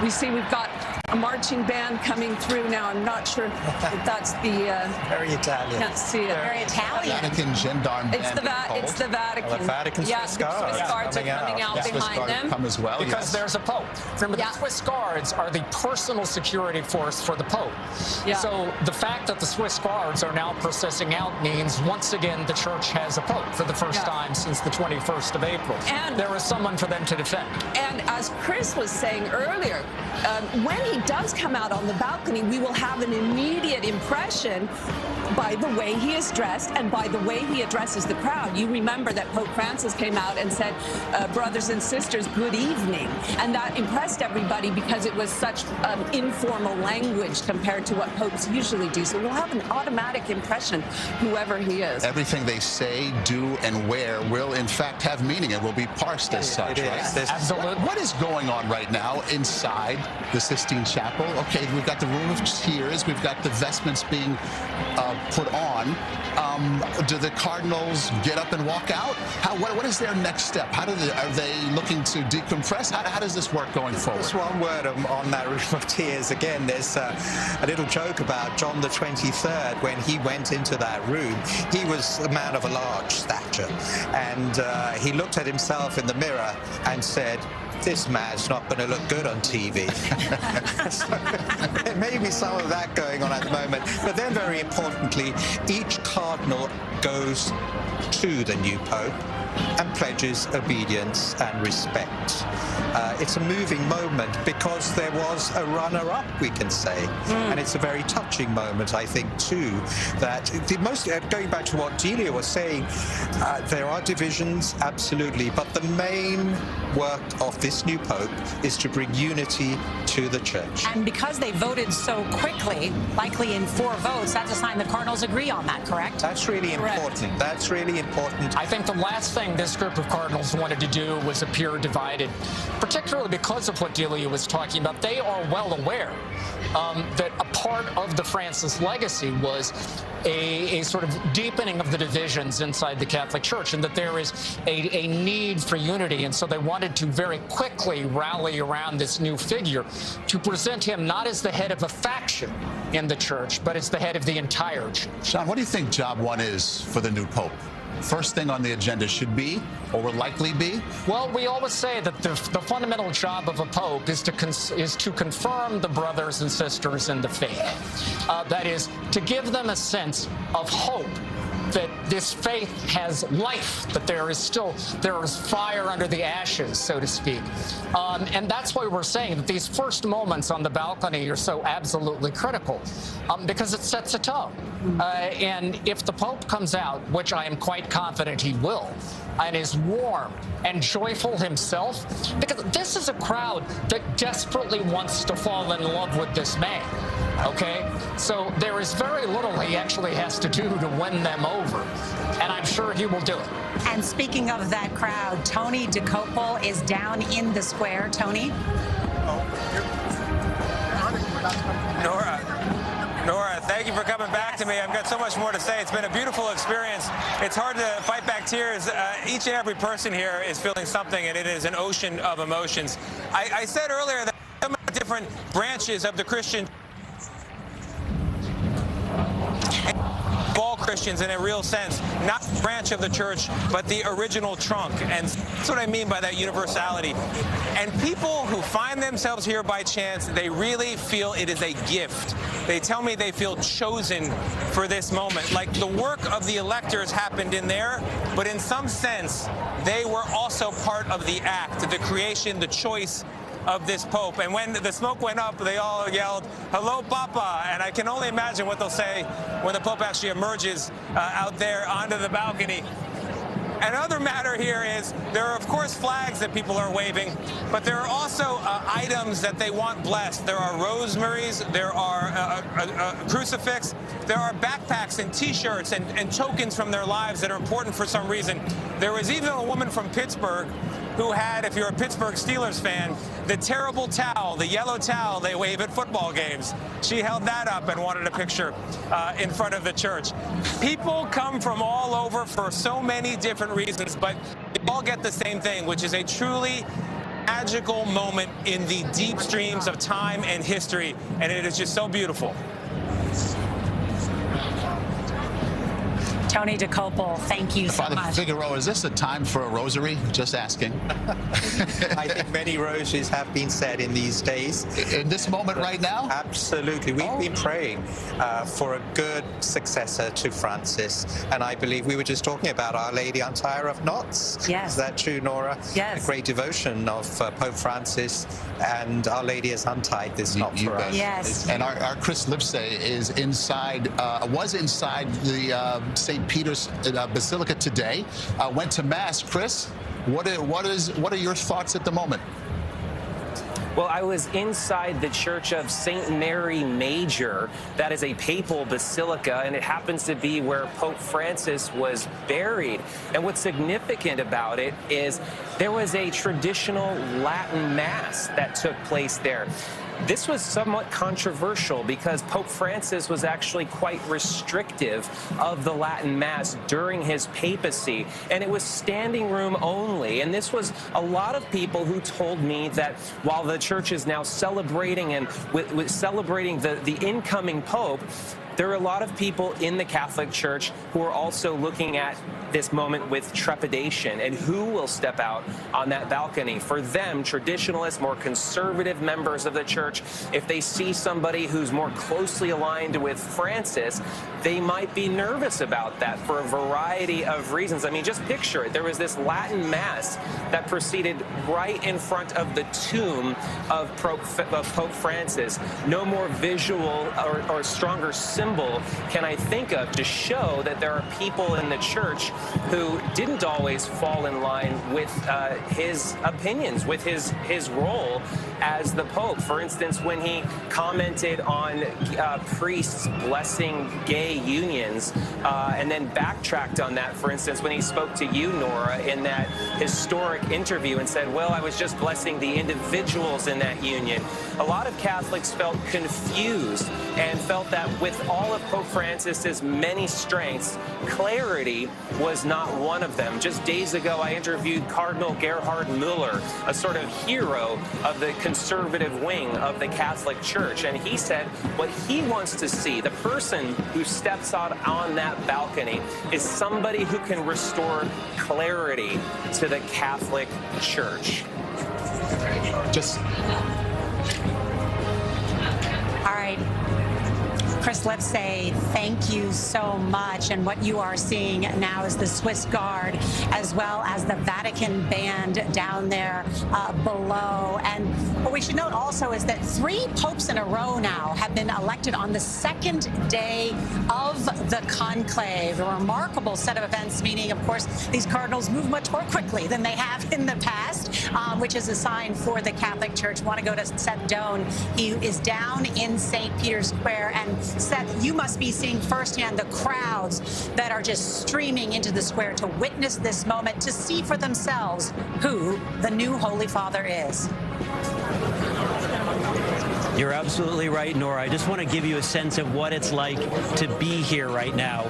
we see we've got a marching band coming through now. I'm not sure if that's the... very Italian. Can't see it. Very Italian. Vatican gendarme band. It's the Vatican. Well, the Vatican Swiss Guards. Swiss Guards are coming out behind them. Come as well, because there's a Pope. Remember, the Swiss Guards are the personal security force for the Pope. Yeah. So the fact that the Swiss Guards are now processing out means, once again, the Church has a Pope for the first time since the 21st of April. And there is someone for them to defend. And as Chris was saying earlier, when he does come out on the balcony, we will have an immediate impression by the way he is dressed and by the way he addresses the crowd. You remember that Pope Francis came out and said, brothers and sisters, good evening. And that impressed everybody because it was such informal language compared to what popes usually do. So we'll have an automatic impression, whoever he is. Everything they say, do, and wear will, in fact, have meaning and will be parsed as such, right? Absolutely. What is going on right now inside the Sistine Chapel? Okay, we've got the Room of Tears. We've got the vestments being put on. Do the cardinals get up and walk out? What is their next step? Are they looking to decompress? How does this work going forward? Just one word on that Room of Tears. Again, there's a little joke about John the 23rd. When he went into that room, he was a man of a large stature. And he looked at himself in the mirror and said, this man's not going to look good on TV. So, there may be some of that going on at the moment. But then, very importantly, each cardinal goes to the new Pope and pledges obedience and respect. It's a moving moment because there was a runner-up, we can say. And it's a very touching moment, I think, too, that going back to what Delia was saying, there are divisions, absolutely, but the main work of this new Pope is to bring unity to the Church. And because they voted so quickly, likely in 4 votes, that's a sign the cardinals agree on that, correct? That's really important. That's really important. I think the last thing this group of cardinals wanted to do was appear divided, particularly because of what Delia was talking about. They are well aware that a part of the Francis legacy was a sort of deepening of the divisions inside the Catholic Church, and that there is a need for unity. And so they wanted to very quickly rally around this new figure to present him not as the head of a faction in the Church, but as the head of the entire Church. Sean, what do you think job one is for the new Pope? First thing on the agenda should be, or will likely be? Well, we always say that the fundamental job of a pope is to confirm the brothers and sisters in the faith. That is, to give them a sense of hope that this faith has life, that there is fire under the ashes, so to speak. And that's why we're saying that these first moments on the balcony are so absolutely critical, because it sets a tone. And if the Pope comes out, which I am quite confident he will, and is warm and joyful himself, because this is a crowd that desperately wants to fall in love with this man. Okay? So there is very little he actually has to do to win them over. And I'm sure he will do it. And speaking of that crowd, Tony DeCopel is down in the square. Tony? Nora, thank you for coming back to me. I've got so much more to say. It's been a beautiful experience. It's hard to fight back tears. Each and every person here is feeling something, and it is an ocean of emotions. I said earlier that so many different branches of the Christian, all Christians in a real sense, not the branch of the Church, but the original trunk. And that's what I mean by that universality. And people who find themselves here by chance, they really feel it is a gift. They tell me they feel chosen for this moment. Like the work of the electors happened in there, but in some sense, they were also part of the act, the creation, the choice of this Pope. And when the smoke went up, they all yelled, "Hello, Papa!" And I can only imagine what they'll say when the Pope actually emerges out there onto the balcony. Another matter here is there are, of course, flags that people are waving, but there are also items that they want blessed. There are rosemaries, there are a crucifix, there are backpacks and T-shirts and tokens from their lives that are important for some reason. There was even a woman from Pittsburgh who had, if you're a Pittsburgh Steelers fan, the terrible towel, the yellow towel they wave at football games. She held that up and wanted a picture in front of the church. People come from all over for so many different reasons, but they all get the same thing, which is a truly magical moment in the deep streams of time and history, and it is just so beautiful. Tony DeCopel, thank you so Father much. Figueroa, is this a time for a rosary? Just asking. I think many rosaries have been said in these days. In this moment right now? Absolutely. We've been praying for a good successor to Francis. And I believe we were just talking about Our Lady Untie Her of Knots. Yes. Is that true, Nora? Yes. A great devotion of Pope Francis, and Our Lady has untied this knot for us. Yes. And our Chris Lipsey is inside, was inside the St. Peter's Basilica today. Went to Mass. Chris, what are your thoughts at the moment? Well, I was inside the Church of St. Mary Major. That is a papal basilica, and it happens to be where Pope Francis was buried. And what's significant about it is there was a traditional Latin Mass that took place there. This was somewhat controversial because Pope Francis was actually quite restrictive of the Latin Mass during his papacy, and it was standing room only. And this was a lot of people who told me that while the church is now celebrating and with celebrating the incoming Pope, there are a lot of people in the Catholic Church who are also looking at this moment with trepidation and who will step out on that balcony. For them, traditionalists, more conservative members of the church, if they see somebody who's more closely aligned with Francis, they might be nervous about that for a variety of reasons. I mean, just picture it. There was this Latin Mass that proceeded right in front of the tomb of Pope Francis. No more visual or stronger symbol can I think of to show that there are people in the church who didn't always fall in line with his opinions, with his role as the Pope. For instance, when he commented on priests blessing gay unions and then backtracked on that, for instance, when he spoke to you, Nora, in that historic interview and said, well, I was just blessing the individuals in that union. A lot of Catholics felt confused and felt that with all of Pope Francis's many strengths, clarity was not one of them. Just days ago, I interviewed Cardinal Gerhard Müller, a sort of hero of the conservative wing of the Catholic Church. And he said what he wants to see, the person who steps out on that balcony, is somebody who can restore clarity to the Catholic Church. Just... All right. Chris Lipsey, thank you so much. And what you are seeing now is the Swiss Guard, as well as the Vatican band down there below. And what we should note also is that 3 popes in a row now have been elected on the second day of the conclave. A remarkable set of events, meaning, of course, these cardinals move much more quickly than they have in the past, which is a sign for the Catholic Church. Want to go to Seth Doan. He is down in St. Peter's Square. And Seth, you must be seeing firsthand the crowds that are just streaming into the square to witness this moment, to see for themselves who the new Holy Father is. You're absolutely right, Nora. I just want to give you a sense of what it's like to be here right now.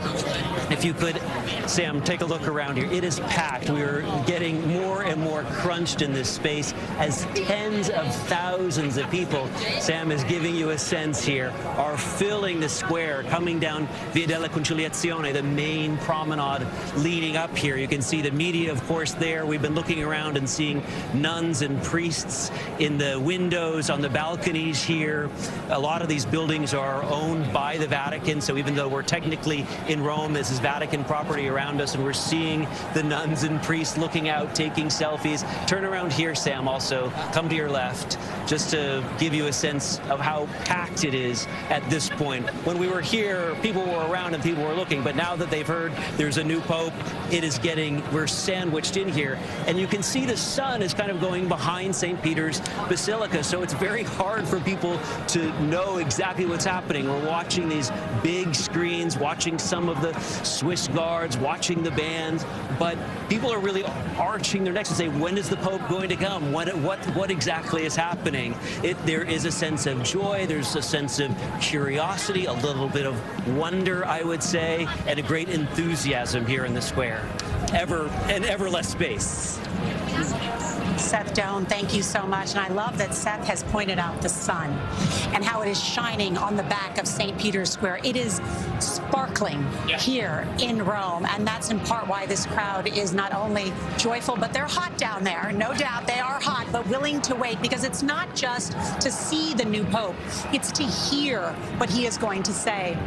If you could, Sam, take a look around here. It is packed. We are getting more and more crunched in this space as tens of thousands of people, Sam is giving you a sense here, are filling the square, coming down Via della Conciliazione, the main promenade leading up here. You can see the media, of course, there. We've been looking around and seeing nuns and priests in the windows, on the balconies here. A lot of these buildings are owned by the Vatican, so even though we're technically in Rome, this is Vatican property around us, and we're seeing the nuns and priests looking out, taking selfies. Turn around here, Sam, also. Come to your left, just to give you a sense of how packed it is at this point. When we were here, people were around and people were looking, but now that they've heard there's a new pope, we're sandwiched in here, and you can see the sun is kind of going behind St. Peter's Basilica, so it's very hard for people to know exactly what's happening. We're watching these big screens, watching some of the Swiss Guards, watching the bands, but people are really arching their necks and say, when is the Pope going to come? What exactly is happening? There is a sense of joy, there's a sense of curiosity, a little bit of wonder, I would say, and a great enthusiasm here in the square. Ever less space. Seth Doan, thank you so much. And I love that Seth has pointed out the sun and how it is shining on the back of St. Peter's Square. It is sparkling here in Rome, and that's in part why this crowd is not only joyful, but they're hot down there. No doubt they are hot, but willing to wait, because it's not just to see the new pope, it's to hear what he is going to say.